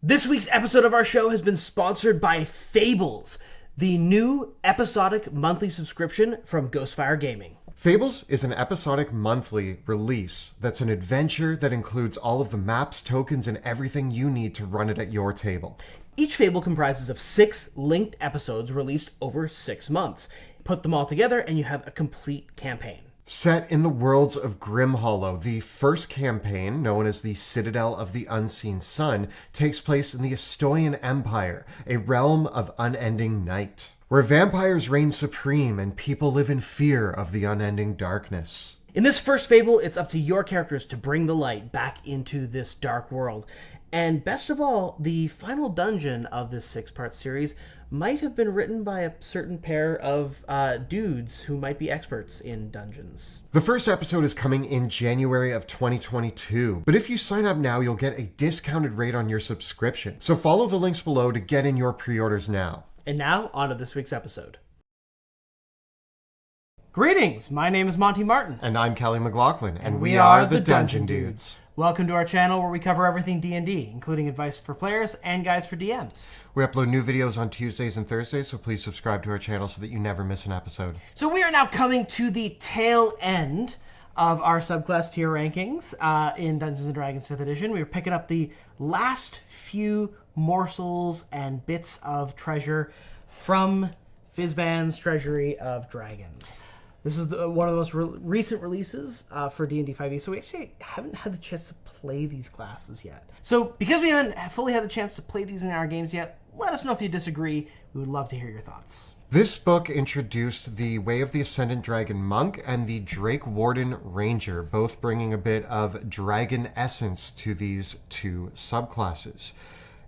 This week's episode of our show has been sponsored by Fables, the new episodic monthly subscription from Ghostfire Gaming. Fables is an episodic monthly release that's an adventure that includes all of the maps, tokens, and everything you need to run it at your table. Each Fable comprises of 6 linked episodes released over 6 months. Put them all together and you have a complete campaign. Set in the worlds of Grimhollow, the first campaign, known as the Citadel of the Unseen Sun, takes place in the Estoian Empire, a realm of unending night, where vampires reign supreme and people live in fear of the unending darkness. In this first Fable, it's up to your characters to bring the light back into this dark world. And best of all, the final dungeon of this 6-part series might have been written by a certain pair of dudes who might be experts in dungeons. The first episode is coming in January of 2022, but if you sign up now, you'll get a discounted rate on your subscription. So follow the links below to get in your pre-orders now. And now, on to this week's episode. Greetings, my name is Monty Martin. And I'm Kelly McLaughlin, and we are the Dungeon Dudes. Welcome to our channel where we cover everything D&D, including advice for players and guides for DMs. We upload new videos on Tuesdays and Thursdays, so please subscribe to our channel so that you never miss an episode. So we are now coming to the tail end of our subclass tier rankings in Dungeons & Dragons 5th edition. We were picking up the last few morsels and bits of treasure from Fizban's Treasury of Dragons. This is one of the most recent releases for D&D 5e, so we actually haven't had the chance to play these classes yet. So because we haven't fully had the chance to play these in our games yet, let us know if you disagree. We would love to hear your thoughts. This book introduced the Way of the Ascendant Dragon Monk and the Drakewarden Ranger, both bringing a bit of dragon essence to these two subclasses.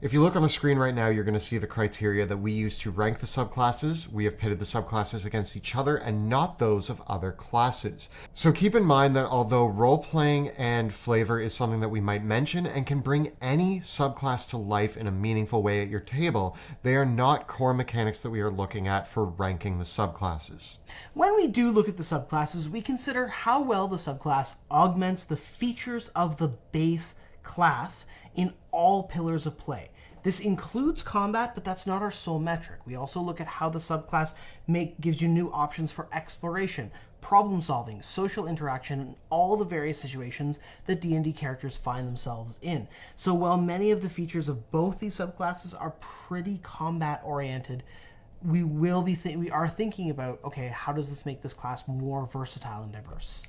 If you look on the screen right now, you're going to see the criteria that we use to rank the subclasses. We have pitted the subclasses against each other and not those of other classes. So keep in mind that although role-playing and flavor is something that we might mention and can bring any subclass to life in a meaningful way at your table, they are not core mechanics that we are looking at for ranking the subclasses. When we do look at the subclasses, we consider how well the subclass augments the features of the base class in all pillars of play. This includes combat, but that's not our sole metric. We also look at how the subclass gives you new options for exploration, problem solving, social interaction, and all the various situations that D&D characters find themselves in. So while many of the features of both these subclasses are pretty combat oriented, we are thinking about, okay, how does this make this class more versatile and diverse?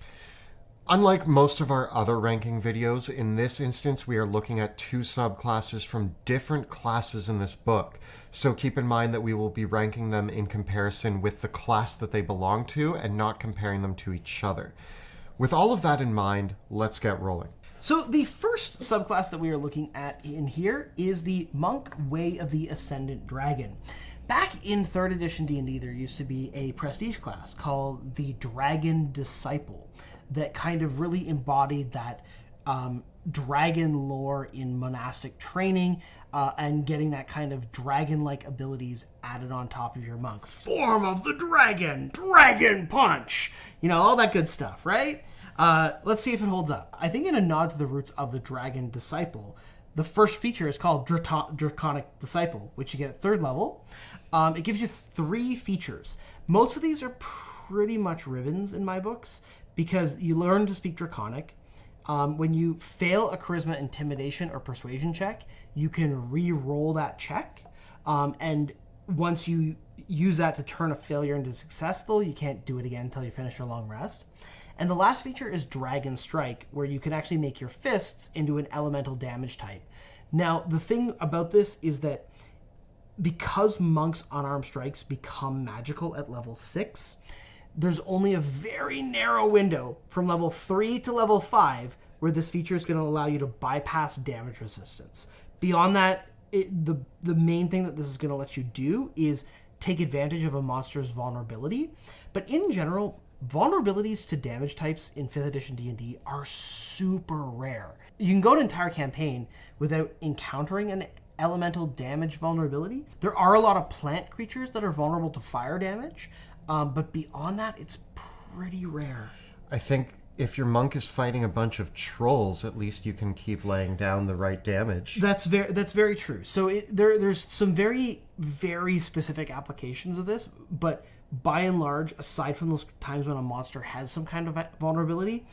Unlike most of our other ranking videos, in this instance we are looking at two subclasses from different classes in this book. So keep in mind that we will be ranking them in comparison with the class that they belong to and not comparing them to each other. With all of that in mind, let's get rolling. So the first subclass that we are looking at in here is the Monk Way of the Ascendant Dragon. Back in 3rd edition D&D, there used to be a prestige class called the Dragon Disciple that kind of really embodied that dragon lore in monastic training and getting that kind of dragon-like abilities added on top of your monk. Form of the dragon, dragon punch, all that good stuff, right? Let's see if it holds up. I think in a nod to the roots of the Dragon Disciple, the first feature is called Draconic Disciple, which you get at 3rd level. It gives you 3 features. Most of these are pretty much ribbons in my books, because you learn to speak Draconic. When you fail a Charisma, Intimidation, or Persuasion check, you can re-roll that check. And once you use that to turn a failure into success, though, you can't do it again until you finish your long rest. And the last feature is Dragon Strike, where you can actually make your fists into an elemental damage type. Now, the thing about this is that because monks' unarmed strikes become magical at level 6, there's only a very narrow window from level 3 to level 5 where this feature is going to allow you to bypass damage resistance. Beyond that, the main thing that this is going to let you do is take advantage of a monster's vulnerability. But in general, vulnerabilities to damage types in 5th edition D&D are super rare. You can go an entire campaign without encountering an elemental damage vulnerability. There are a lot of plant creatures that are vulnerable to fire damage, but beyond that, it's pretty rare. I think if your monk is fighting a bunch of trolls, at least you can keep laying down the right damage. That's very true. So there's some very, very specific applications of this, but by and large, aside from those times when a monster has some kind of vulnerability,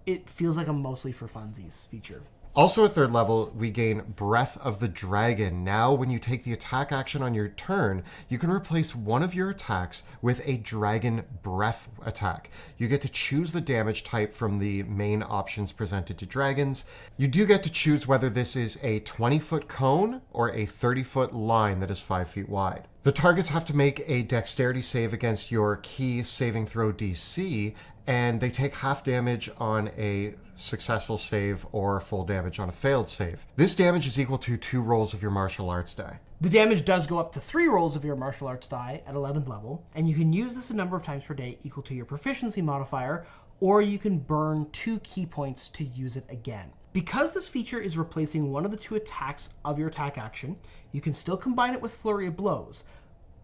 it feels like a mostly for funsies feature. Also at 3rd level, we gain Breath of the Dragon. Now, when you take the attack action on your turn, you can replace one of your attacks with a Dragon Breath attack. You get to choose the damage type from the main options presented to dragons. You do get to choose whether this is a 20-foot cone or a 30-foot line that is 5 feet wide. The targets have to make a dexterity save against your key saving throw DC, and they take half damage on a successful save or full damage on a failed save. This damage is equal to 2 rolls of your martial arts die. The damage does go up to 3 rolls of your martial arts die at 11th level, and you can use this a number of times per day equal to your proficiency modifier, or you can burn 2 key points to use it again. Because this feature is replacing one of the 2 attacks of your attack action, you can still combine it with Flurry of Blows,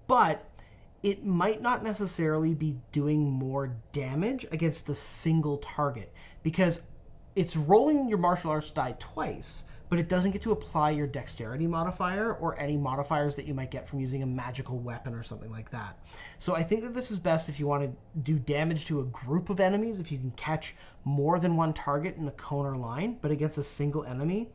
but it might not necessarily be doing more damage against a single target, because it's rolling your martial arts die twice, but it doesn't get to apply your dexterity modifier or any modifiers that you might get from using a magical weapon or something like that. So I think that this is best if you want to do damage to a group of enemies, if you can catch more than one target in the cone or line, but against a single enemy,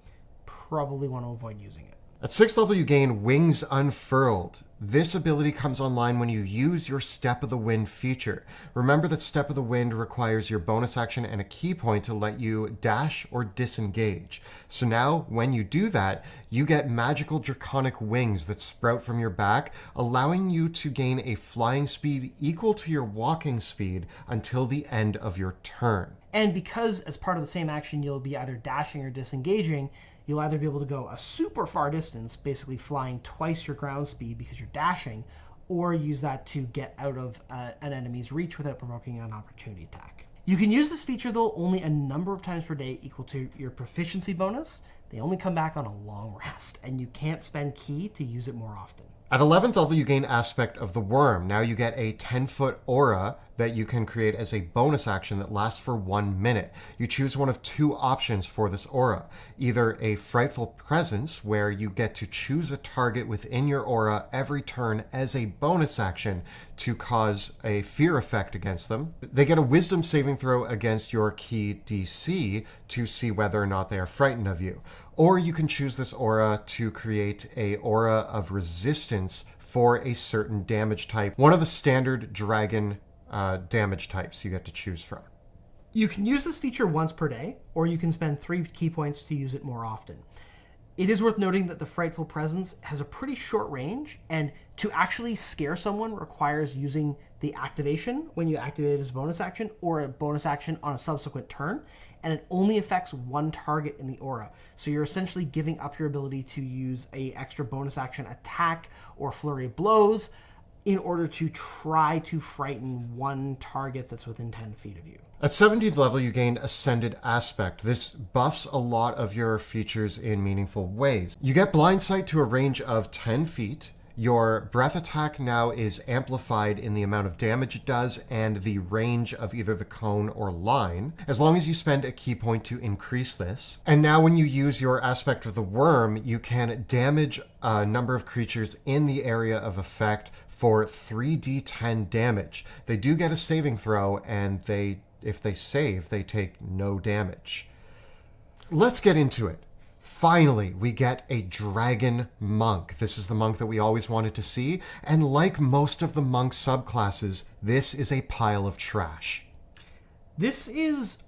probably want to avoid using it. At 6th level, you gain Wings Unfurled. This ability comes online when you use your Step of the Wind feature. Remember that Step of the Wind requires your bonus action and a key point to let you dash or disengage. So now, when you do that, you get magical draconic wings that sprout from your back, allowing you to gain a flying speed equal to your walking speed until the end of your turn. And because as part of the same action you'll be either dashing or disengaging, you'll either be able to go a super far distance, basically flying twice your ground speed because you're dashing, or use that to get out of an enemy's reach without provoking an opportunity attack. You can use this feature, though, only a number of times per day equal to your proficiency bonus. They only come back on a long rest, and you can't spend key to use it more often. At 11th level, you gain Aspect of the Worm. Now you get a 10-foot aura that you can create as a bonus action that lasts for 1 minute. You choose one of 2 options for this aura. Either a Frightful Presence, where you get to choose a target within your aura every turn as a bonus action to cause a fear effect against them. They get a Wisdom saving throw against your key DC to see whether or not they are frightened of you. Or you can choose this aura to create a aura of resistance for a certain damage type. One of the standard dragon damage types you get to choose from. You can use this feature once per day, or you can spend 3 key points to use it more often. It is worth noting that the Frightful Presence has a pretty short range, and to actually scare someone requires using the activation when you activate it as a bonus action, or a bonus action on a subsequent turn, and it only affects 1 target in the aura. So you're essentially giving up your ability to use a extra bonus action attack or flurry of blows in order to try to frighten 1 target that's within 10 feet of you. At 17th level, you gained Ascended Aspect. This buffs a lot of your features in meaningful ways. You get Blind Sight to a range of 10 feet. Your breath attack now is amplified in the amount of damage it does and the range of either the cone or line, as long as you spend a key point to increase this. And now when you use your Aspect of the Worm, you can damage a number of creatures in the area of effect for 3d10 damage. They do get a saving throw, and if they save, they take no damage. Let's get into it. Finally, we get a dragon monk. This is the monk that we always wanted to see, and like most of the monk subclasses, this is a pile of trash. This is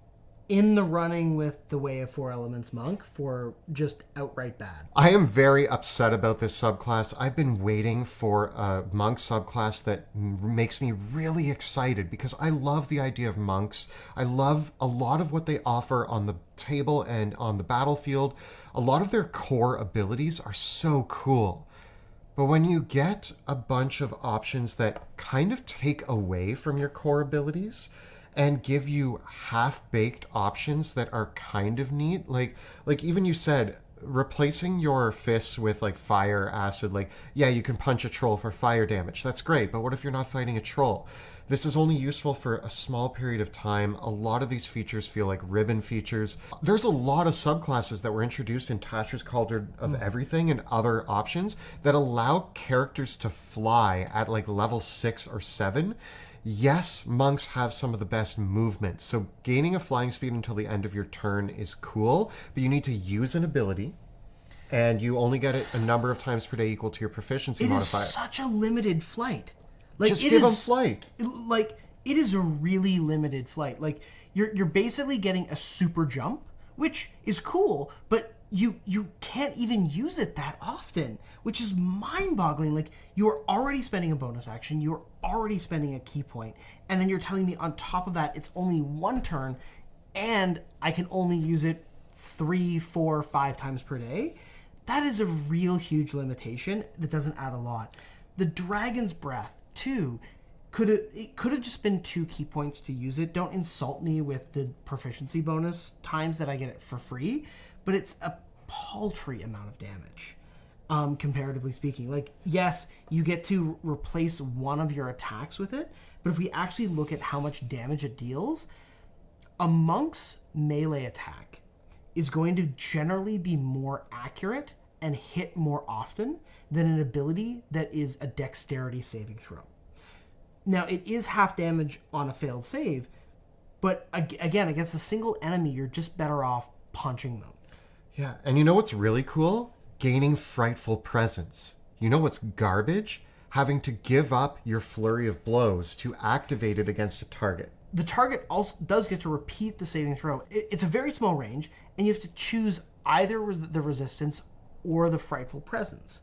in the running with the Way of 4 Elements monk for just outright bad. I am very upset about this subclass. I've been waiting for a monk subclass that makes me really excited because I love the idea of monks. I love a lot of what they offer on the table and on the battlefield. A lot of their core abilities are so cool. But when you get a bunch of options that kind of take away from your core abilities and give you half-baked options that are kind of neat, like even you said, replacing your fists with like fire, acid, like, yeah, you can punch a troll for fire damage. That's great. But what if you're not fighting a troll? This is only useful for a small period of time. A lot of these features feel like ribbon features. There's a lot of subclasses that were introduced in Tasha's Cauldron of Everything and other options that allow characters to fly at like level 6 or 7. Yes, monks have some of the best movement, so gaining a flying speed until the end of your turn is cool, but you need to use an ability, and you only get it a number of times per day equal to your proficiency modifier. It is such a limited flight. Like, just give them flight. Like, it is a really limited flight. Like, you're basically getting a super jump, which is cool, but you can't even use it that often, which is mind-boggling. Like, you're already spending a bonus action, you're already spending a key point, and then you're telling me on top of that it's only one turn, and I can only use it 3, 4, 5 times per day. That is a real huge limitation that doesn't add a lot. The Dragon's Breath, too, could have just been 2 key points to use it. Don't insult me with the proficiency bonus times that I get it for free, but it's a paltry amount of damage, comparatively speaking. Like, yes, you get to replace one of your attacks with it, but if we actually look at how much damage it deals, a monk's melee attack is going to generally be more accurate and hit more often than an ability that is a dexterity saving throw. Now, it is half damage on a failed save, but again, against a single enemy, you're just better off punching them. Yeah, and you know what's really cool? Gaining Frightful Presence. You know what's garbage? Having to give up your flurry of blows to activate it against a target. The target also does get to repeat the saving throw. It's a very small range, and you have to choose either the resistance or the Frightful Presence.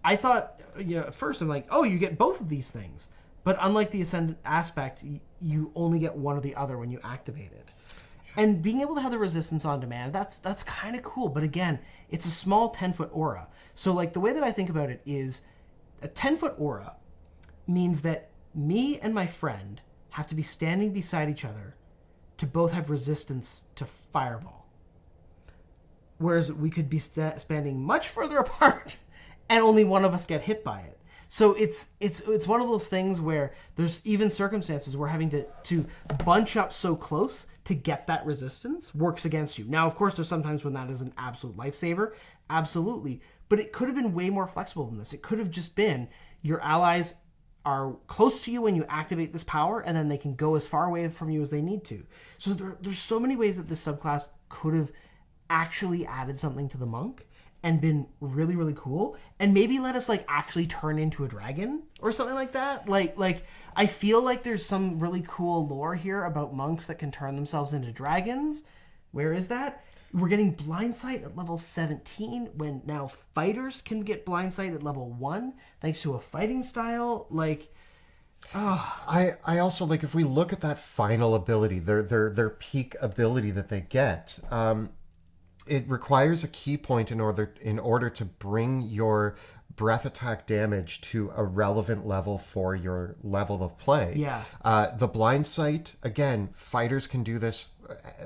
I thought, at first I'm like, oh, you get both of these things. But unlike the Ascendant aspect, you only get one or the other when you activate it. And being able to have the resistance on demand, that's kind of cool. But again, it's a small 10-foot aura. So like the way that I think about it is a 10-foot aura means that me and my friend have to be standing beside each other to both have resistance to fireball. Whereas we could be standing much further apart and only one of us get hit by it. So it's one of those things where there's even circumstances where having to bunch up so close to get that resistance works against you. Now, of course, there's sometimes when that is an absolute lifesaver, absolutely. But it could have been way more flexible than this. It could have just been your allies are close to you when you activate this power, and then they can go as far away from you as they need to. So there's so many ways that this subclass could have actually added something to the monk and been really, really cool, and maybe let us like actually turn into a dragon or something like that. Like I feel like there's some really cool lore here about monks that can turn themselves into dragons. Where is that? We're getting blind sight at level 17 when now fighters can get blind sight at level 1 thanks to a fighting style. Like, oh. I also like if we look at that final ability, their peak ability that they get. It requires a key point in order to bring your breath attack damage to a relevant level for your level of play. Yeah. The blind sight, again, fighters can do this.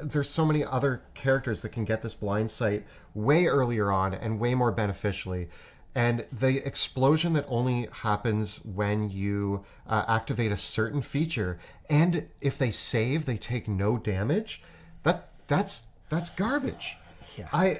There's so many other characters that can get this blind sight way earlier on and way more beneficially. And the explosion that only happens when you activate a certain feature, and if they save, they take no damage. That's garbage. Yeah.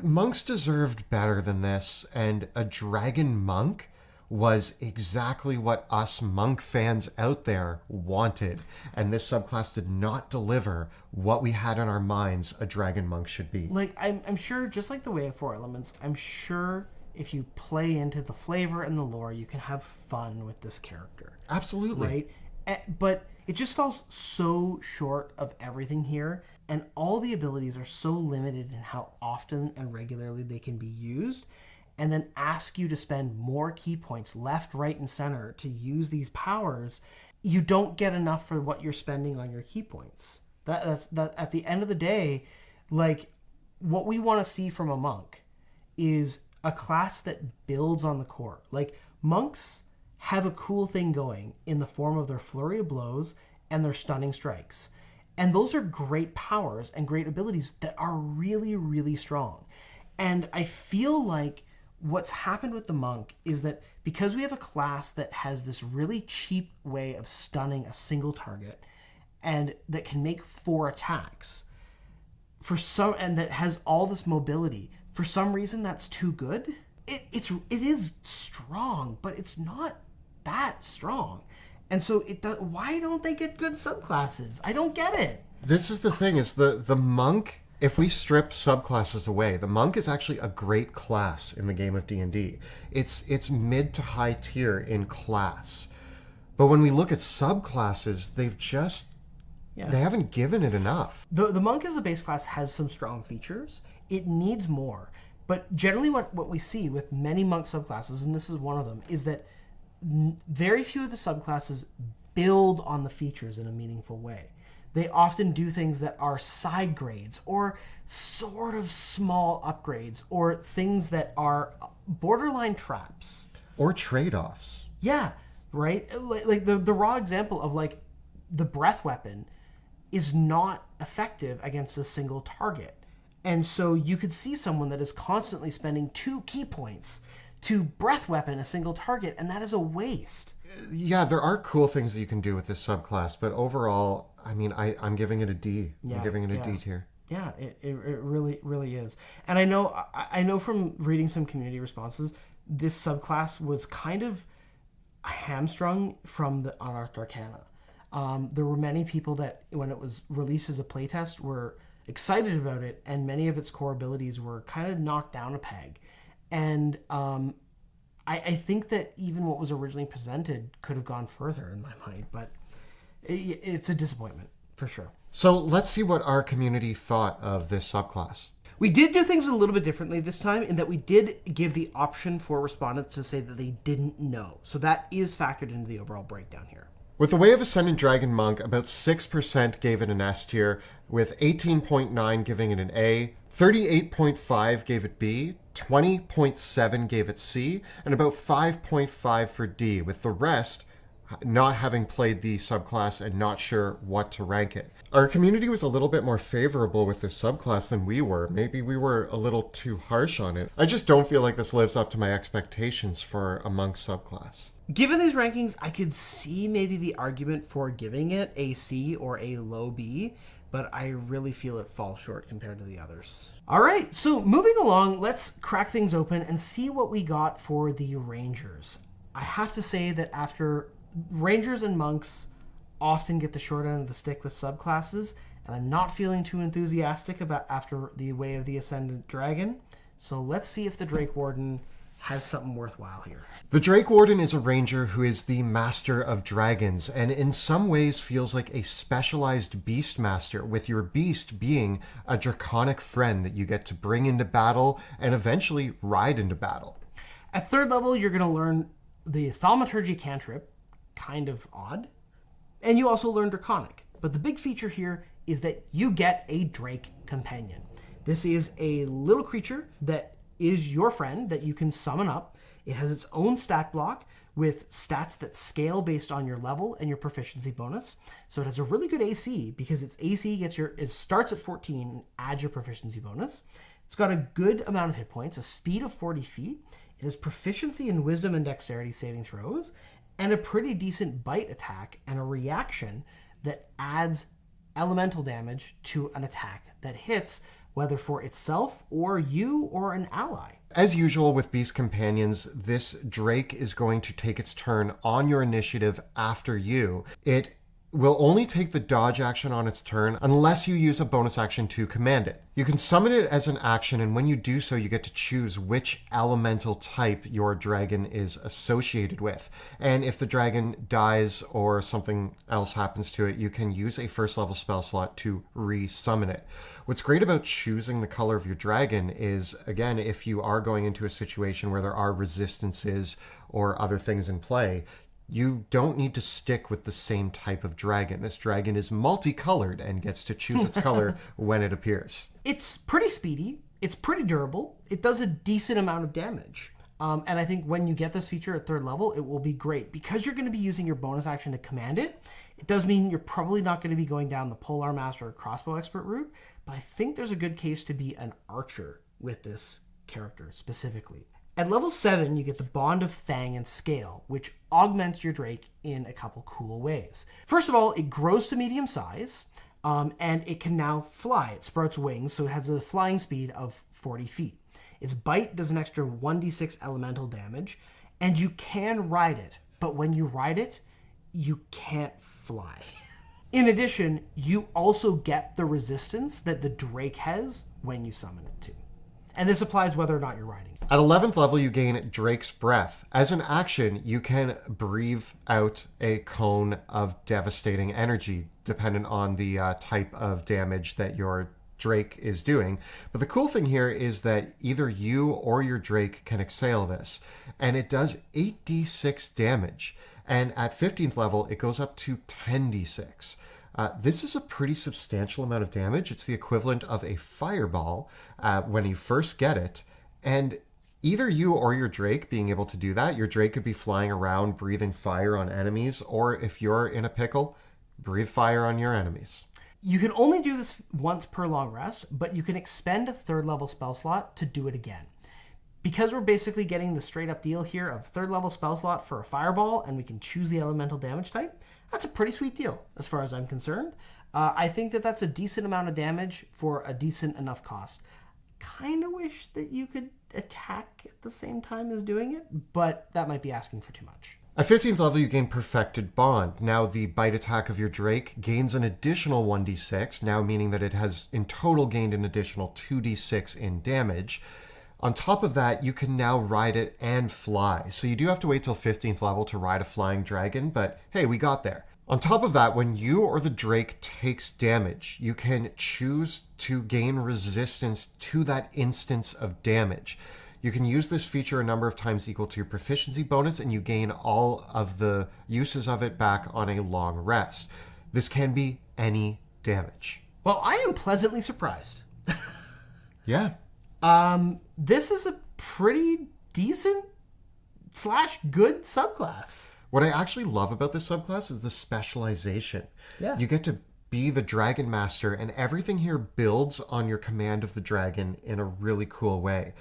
Monks deserved better than this, and a dragon monk was exactly what us monk fans out there wanted, and this subclass did not deliver what we had in our minds a dragon monk should be. Like, I'm sure, just like the Way of Four Elements, I'm sure if you play into the flavor and the lore, you can have fun with this character. Absolutely. Right? But it just falls so short of everything here, and all the abilities are so limited in how often and regularly they can be used, and then ask you to spend more key points left, right, and center to use these powers. You don't get enough for what you're spending on your key points. That's at the end of the day, like, what we want to see from a monk is a class that builds on the core. Like, monks have a cool thing going in the form of their flurry of blows and their stunning strikes. And those are great powers and great abilities that are really, really strong. And I feel like what's happened with the monk is that because we have a class that has this really cheap way of stunning a single target and that can make 4 attacks and that has all this mobility, for some reason that's too good. It is strong, but it's not that strong. And so why don't they get good subclasses? I don't get it. This is the thing, is the monk, if we strip subclasses away, the monk is actually a great class in the game of D&D. It's mid to high tier in class. But when we look at subclasses, they haven't given it enough. The monk as a base class has some strong features. It needs more. But generally what we see with many monk subclasses, and this is one of them, is that very few of the subclasses build on the features in a meaningful way. They often do things that are side grades or sort of small upgrades or things that are borderline traps. Or trade-offs. Yeah, right? Like the raw example of like the breath weapon is not effective against a single target. And so you could see someone that is constantly spending 2 key points to breath weapon a single target, and that is a waste. Yeah, there are cool things that you can do with this subclass, but overall, I mean, I'm giving it a D. I'm giving it a D tier. Yeah, it really, really is. And I know from reading some community responses, this subclass was kind of hamstrung from the Unearthed Arcana. There were many people that, when it was released as a playtest, were excited about it, and many of its core abilities were kind of knocked down a peg. And I think that even what was originally presented could have gone further in my mind, but it's a disappointment, for sure. So let's see what our community thought of this subclass. We did do things a little bit differently this time in that we did give the option for respondents to say that they didn't know. So that is factored into the overall breakdown here. With the Way of Ascendant Dragon Monk, about 6% gave it an S tier, with 18.9 giving it an A, 38.5 gave it B, 20.7 gave it C, and about 5.5 for D, with the rest not having played the subclass and not sure what to rank it. Our community was a little bit more favorable with this subclass than we were. Maybe we were a little too harsh on it. I just don't feel like this lives up to my expectations for a monk subclass. Given these rankings, I could see maybe the argument for giving it a C or a low B, but I really feel it falls short compared to the others. All right, so moving along, let's crack things open and see what we got for the Rangers. I have to say that after Rangers and monks often get the short end of the stick with subclasses, and I'm not feeling too enthusiastic about after the Way of the Ascendant Dragon. So let's see if the Drakewarden has something worthwhile here. The Drakewarden is a ranger who is the master of dragons, and in some ways feels like a specialized beast master, with your beast being a draconic friend that you get to bring into battle and eventually ride into battle. At 3rd level, you're going to learn the Thaumaturgy cantrip, kind of odd, and you also learn Draconic. But the big feature here is that you get a Drake companion. This is a little creature that is your friend that you can summon up. It has its own stat block with stats that scale based on your level and your proficiency bonus. So it has a really good AC because its AC it starts at 14 and adds your proficiency bonus. It's got a good amount of hit points, a speed of 40 feet. It has proficiency in wisdom and dexterity saving throws, and a pretty decent bite attack and a reaction that adds elemental damage to an attack that hits, whether for itself or you or an ally. As usual with Beast Companions, this Drake is going to take its turn on your initiative after you. It will only take the dodge action on its turn unless you use a bonus action to command it. You can summon it as an action, and when you do so, you get to choose which elemental type your dragon is associated with. And if the dragon dies or something else happens to it, you can use a 1st level spell slot to re-summon it. What's great about choosing the color of your dragon is, again, if you are going into a situation where there are resistances or other things in play, you don't need to stick with the same type of dragon. This dragon is multicolored and gets to choose its color when it appears. It's pretty speedy. It's pretty durable. It does a decent amount of damage. And I think when you get this feature at 3rd level, it will be great. Because you're going to be using your bonus action to command it, it does mean you're probably not going to be going down the Polearm Master or Crossbow Expert route, but I think there's a good case to be an archer with this character specifically. At level 7, you get the Bond of Fang and Scale, which augments your Drake in a couple cool ways. First of all, it grows to medium size, and it can now fly. It sprouts wings, so it has a flying speed of 40 feet. Its bite does an extra 1d6 elemental damage, and you can ride it, but when you ride it, you can't fly. In addition, you also get the resistance that the Drake has when you summon it too. And this applies whether or not you're riding. At 11th level, you gain Drake's Breath. As an action, you can breathe out a cone of devastating energy, dependent on the type of damage that your Drake is doing. But the cool thing here is that either you or your Drake can exhale this, and it does 8d6 damage. And at 15th level, it goes up to 10d6. This is a pretty substantial amount of damage. It's the equivalent of a fireball when you first get it. And either you or your Drake being able to do that, your Drake could be flying around breathing fire on enemies, or if you're in a pickle, breathe fire on your enemies. You can only do this once per long rest, but you can expend a 3rd level spell slot to do it again. Because we're basically getting the straight up deal here of 3rd level spell slot for a fireball, and we can choose the elemental damage type, that's a pretty sweet deal as far as I'm concerned. I think that that's a decent amount of damage for a decent enough cost. Kind of wish that you could attack at the same time as doing it, but that might be asking for too much. At 15th level, you gain Perfected Bond. Now the bite attack of your Drake gains an additional 1d6, now meaning that it has in total gained an additional 2d6 in damage. On top of that, you can now ride it and fly. So you do have to wait till 15th level to ride a flying dragon, but hey, we got there. On top of that, when you or the Drake takes damage, you can choose to gain resistance to that instance of damage. You can use this feature a number of times equal to your proficiency bonus, and you gain all of the uses of it back on a long rest. This can be any damage. Well, I am pleasantly surprised. Yeah. This is a pretty decent / good subclass. What I actually love about this subclass is the specialization. Yeah. You get to be the Dragon Master, and everything here builds on your command of the dragon in a really cool way.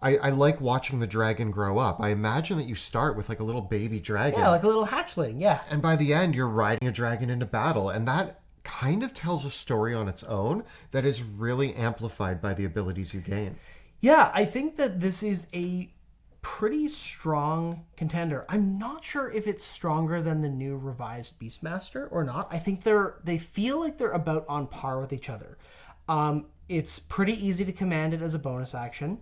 I like watching the dragon grow up. I imagine that you start with like a little baby dragon. Yeah, like a little hatchling, yeah. And by the end, you're riding a dragon into battle, and that kind of tells a story on its own that is really amplified by the abilities you gain. Yeah, I think that this is a pretty strong contender. I'm not sure if it's stronger than the new revised Beastmaster or not. I think they feel like they're about on par with each other. It's pretty easy to command it as a bonus action.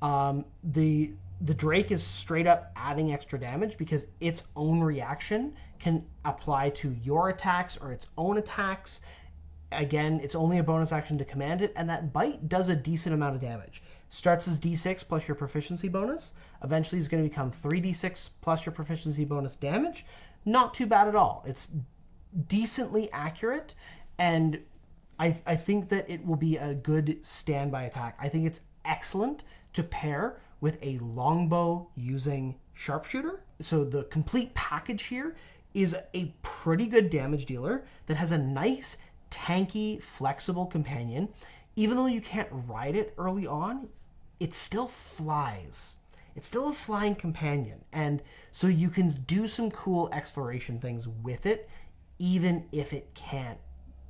The Drake is straight up adding extra damage because its own reaction can apply to your attacks or its own attacks. Again, it's only a bonus action to command it, and that bite does a decent amount of damage. Starts as d6 plus your proficiency bonus. Eventually is going to become 3d6 plus your proficiency bonus damage. Not too bad at all. It's decently accurate, and I think that it will be a good standby attack. I think it's excellent to pair with a longbow using sharpshooter. So the complete package here is a pretty good damage dealer that has a nice, tanky, flexible companion. Even though you can't ride it early on, it still flies. It's still a flying companion. And so you can do some cool exploration things with it, even if it can't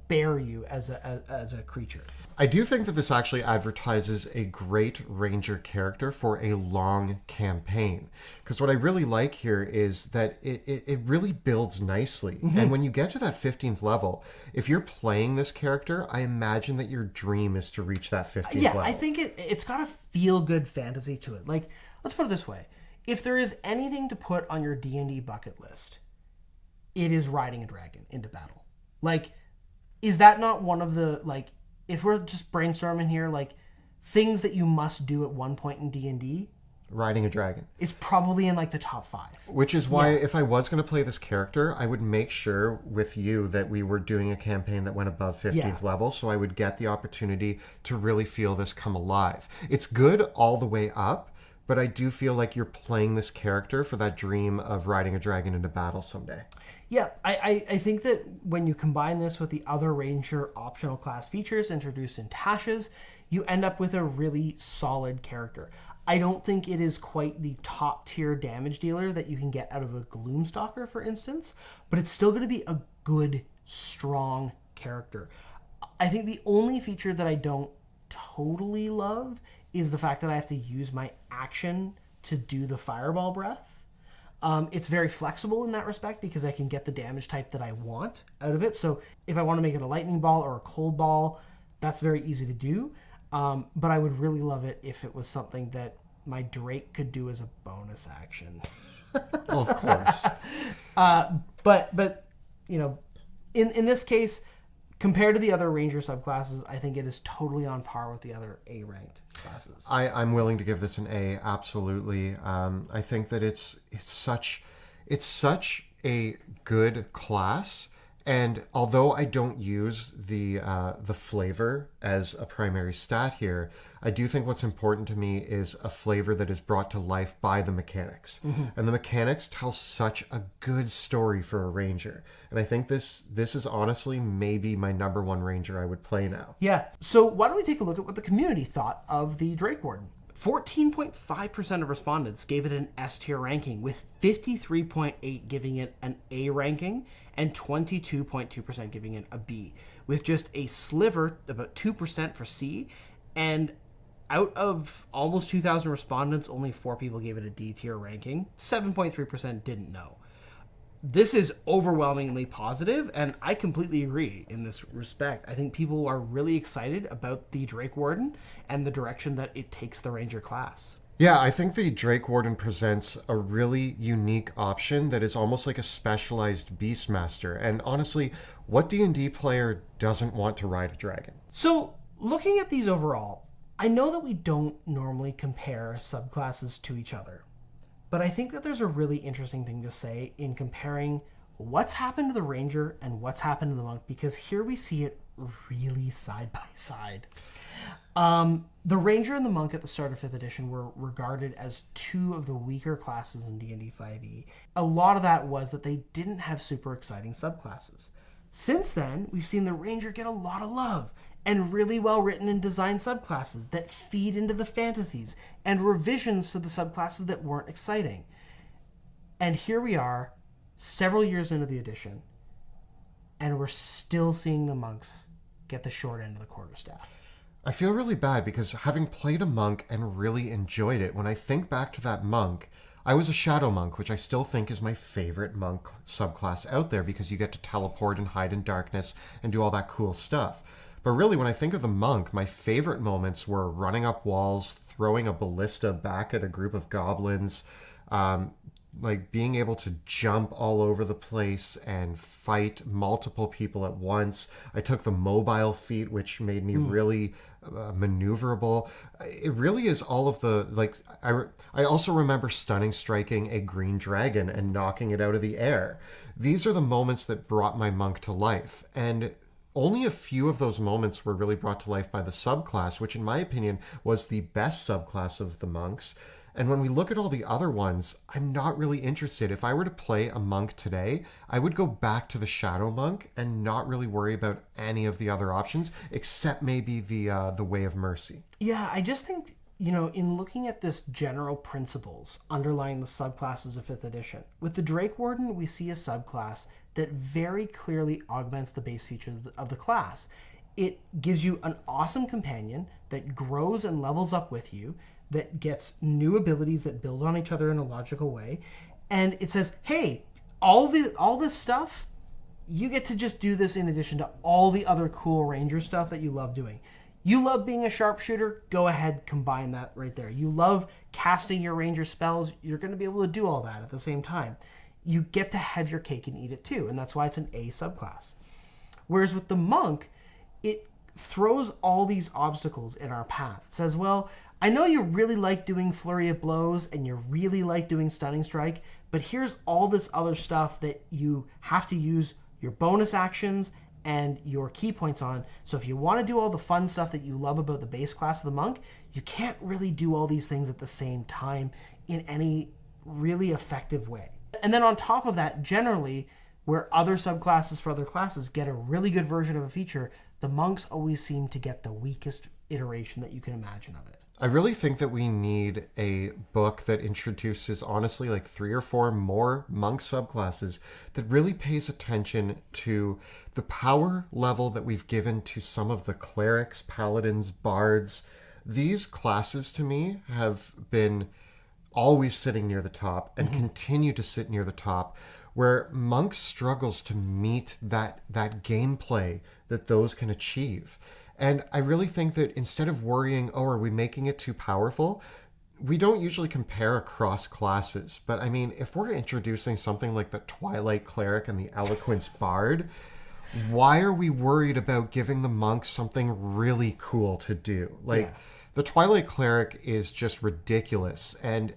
bear you as a creature. I do think that this actually advertises a great ranger character for a long campaign. Because what I really like here is that it really builds nicely. Mm-hmm. And when you get to that 15th level, if you're playing this character, I imagine that your dream is to reach that 15th level. Yeah, I think it's got a feel-good fantasy to it. Like, let's put it this way. If there is anything to put on your D&D bucket list, it is riding a dragon into battle. Like, is that not one of the, like, if we're just brainstorming here, like, things that you must do at one point in D&D? Riding a dragon. Is probably in, like, the top 5. Which is why, if I was going to play this character, I would make sure with you that we were doing a campaign that went above 15th level, so I would get the opportunity to really feel this come alive. It's good all the way up, but I do feel like you're playing this character for that dream of riding a dragon into battle someday. Yeah, I think that when you combine this with the other Ranger optional class features introduced in Tasha's, you end up with a really solid character. I don't think it is quite the top tier damage dealer that you can get out of a Gloomstalker, for instance, but it's still going to be a good, strong character. I think the only feature that I don't totally love is the fact that I have to use my action to do the Fireball Breath. It's very flexible in that respect because I can get the damage type that I want out of it. So if I want to make it a lightning ball or a cold ball, that's very easy to do. But I would really love it if it was something that my Drake could do as a bonus action. Well, of course. But you know, in this case, compared to the other Ranger subclasses, I think it is totally on par with the other A-ranked classes. I'm willing to give this an A, absolutely. I think that it's such a good class. And although I don't use the flavor as a primary stat here, I do think what's important to me is a flavor that is brought to life by the mechanics. Mm-hmm. And the mechanics tell such a good story for a ranger. And I think this is honestly maybe my number one ranger I would play now. Yeah. So why don't we take a look at what the community thought of the Drakewarden? 14.5% of respondents gave it an S tier ranking, with 53.8% giving it an A ranking and 22.2% giving it a B, with just a sliver, about 2% for C, and out of almost 2,000 respondents, only 4 people gave it a D tier ranking. 7.3% didn't know. This is overwhelmingly positive, and I completely agree in this respect. I think people are really excited about the Drakewarden and the direction that it takes the Ranger class. Yeah, I think the Drakewarden presents a really unique option that is almost like a specialized Beastmaster. And honestly, what D&D player doesn't want to ride a dragon? So, looking at these overall, I know that we don't normally compare subclasses to each other. But I think that there's a really interesting thing to say in comparing what's happened to the Ranger and what's happened to the Monk, because here we see it really side by side. The Ranger and the Monk at the start of 5th edition were regarded as two of the weaker classes in D&D 5e. A lot of that was that they didn't have super exciting subclasses. Since then, we've seen the Ranger get a lot of love and really well written and designed subclasses that feed into the fantasies and revisions to the subclasses that weren't exciting. And here we are, several years into the edition, and we're still seeing the monks get the short end of the quarterstaff. I feel really bad because having played a monk and really enjoyed it, when I think back to that monk, I was a shadow monk, which I still think is my favorite monk subclass out there because you get to teleport and hide in darkness and do all that cool stuff. But really, when I think of the monk, my favorite moments were running up walls, throwing a ballista back at a group of goblins, like being able to jump all over the place and fight multiple people at once. I took the mobile feat, which made me really maneuverable. It really is all of the, like, I also remember stunning striking a green dragon and knocking it out of the air. These are the moments that brought my monk to life. And only a few of those moments were really brought to life by the subclass, which in my opinion was the best subclass of the monks. And when we look at all the other ones, I'm not really interested. If I were to play a monk today, I would go back to the Shadow Monk and not really worry about any of the other options, except maybe the Way of Mercy. Yeah, I just think, you know, in looking at this general principles underlying the subclasses of 5th edition, with the Drakewarden, we see a subclass that very clearly augments the base features of the class. It gives you an awesome companion that grows and levels up with you, that gets new abilities that build on each other in a logical way, and it says, hey, all this stuff, you get to just do this in addition to all the other cool Ranger stuff that you love doing. You love being a sharpshooter, go ahead, combine that right there. You love casting your Ranger spells, you're going to be able to do all that at the same time. You get to have your cake and eat it too, and that's why it's an A subclass. Whereas with the Monk, it throws all these obstacles in our path. It says, well, I know you really like doing Flurry of Blows and you really like doing Stunning Strike, but here's all this other stuff that you have to use your bonus actions and your key points on. So if you want to do all the fun stuff that you love about the base class of the Monk, you can't really do all these things at the same time in any really effective way. And then on top of that, generally, where other subclasses for other classes get a really good version of a feature, the Monks always seem to get the weakest iteration that you can imagine of it. I really think that we need a book that introduces, honestly, like 3 or 4 more monk subclasses that really pays attention to the power level that we've given to some of the clerics, paladins, bards. These classes, to me, have been always sitting near the top and continue to sit near the top, where monk struggles to meet that gameplay that those can achieve. And I really think that instead of worrying, oh, are we making it too powerful? We don't usually compare across classes. But I mean, if we're introducing something like the Twilight Cleric and the Eloquence Bard, why are we worried about giving the monks something really cool to do? Like, the Twilight Cleric is just ridiculous. And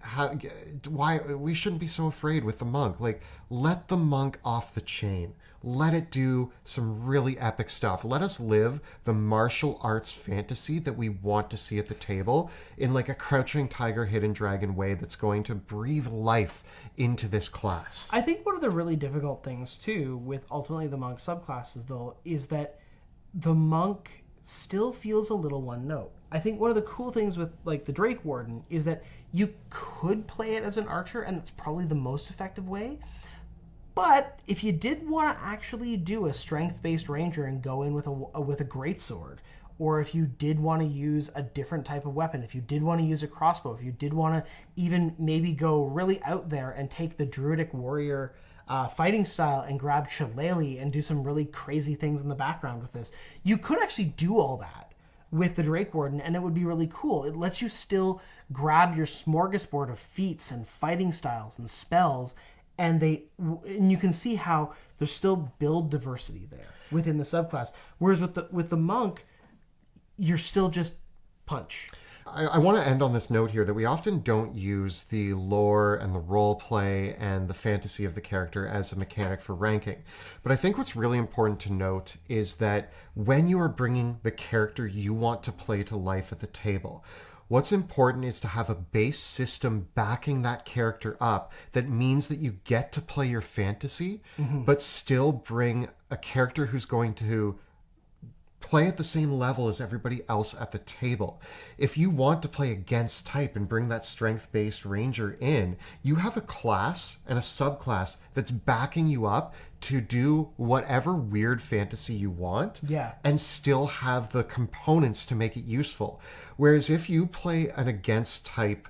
why we shouldn't be so afraid with the monk. Like, let the monk off the chain. Let it do some really epic stuff. Let us live the martial arts fantasy that we want to see at the table in like a Crouching Tiger, Hidden Dragon way that's going to breathe life into this class. I think one of the really difficult things, too, with ultimately the monk subclasses, though, is that the monk still feels a little one note. I think one of the cool things with like the Drakewarden is that you could play it as an archer, and that's probably the most effective way. But if you did want to actually do a strength-based ranger and go in with a greatsword, or if you did want to use a different type of weapon, if you did want to use a crossbow, if you did want to even maybe go really out there and take the druidic warrior fighting style and grab shillelagh and do some really crazy things in the background with this, you could actually do all that with the Drakewarden, and it would be really cool. It lets you still grab your smorgasbord of feats and fighting styles and spells, and you can see how there's still build diversity there within the subclass. Whereas with the monk, you're still just punch. I want to end on this note here that we often don't use the lore and the role play and the fantasy of the character as a mechanic for ranking. But I think what's really important to note is that when you are bringing the character you want to play to life at the table, what's important is to have a base system backing that character up that means that you get to play your fantasy, but still bring a character who's going to play at the same level as everybody else at the table. If you want to play against type and bring that strength-based ranger in, you have a class and a subclass that's backing you up to do whatever weird fantasy you want, and still have the components to make it useful. Whereas if you play an against type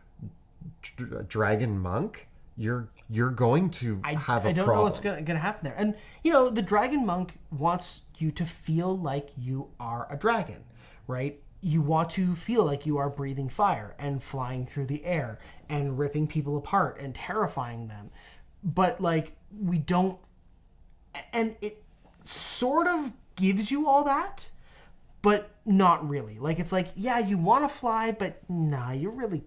dragon monk, you're going to have a problem. I don't know what's going to happen there. And, you know, the dragon monk wants you to feel like you are a dragon, right? You want to feel like you are breathing fire and flying through the air and ripping people apart and terrifying them. But, like, we don't... And it sort of gives you all that, but not really. Like, it's like, yeah, you want to fly, but nah, you really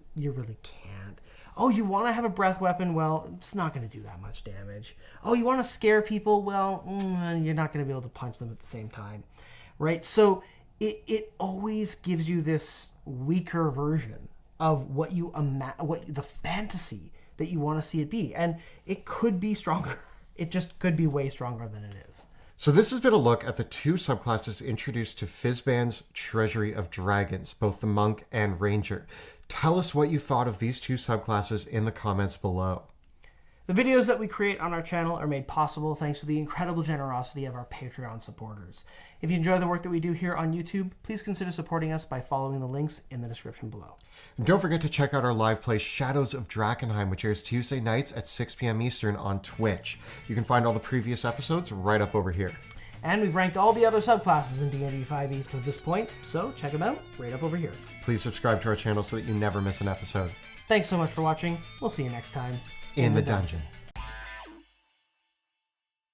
can't. Oh, you want to have a breath weapon? Well, it's not going to do that much damage. Oh, you want to scare people? Well, you're not going to be able to punch them at the same time, right? So it always gives you this weaker version of what the fantasy that you want to see it be, and it could be stronger. It just could be way stronger than it is. So this has been a look at the 2 subclasses introduced to Fizban's Treasury of Dragons, both the Monk and Ranger. Tell us what you thought of these 2 subclasses in the comments below. The videos that we create on our channel are made possible thanks to the incredible generosity of our Patreon supporters. If you enjoy the work that we do here on YouTube, please consider supporting us by following the links in the description below. And don't forget to check out our live play Shadows of Drakkenheim, which airs Tuesday nights at 6 p.m. Eastern on Twitch. You can find all the previous episodes right up over here. And we've ranked all the other subclasses in D&D 5e to this point, so check them out right up over here. Please subscribe to our channel so that you never miss an episode. Thanks so much for watching. We'll see you next time in the dungeon.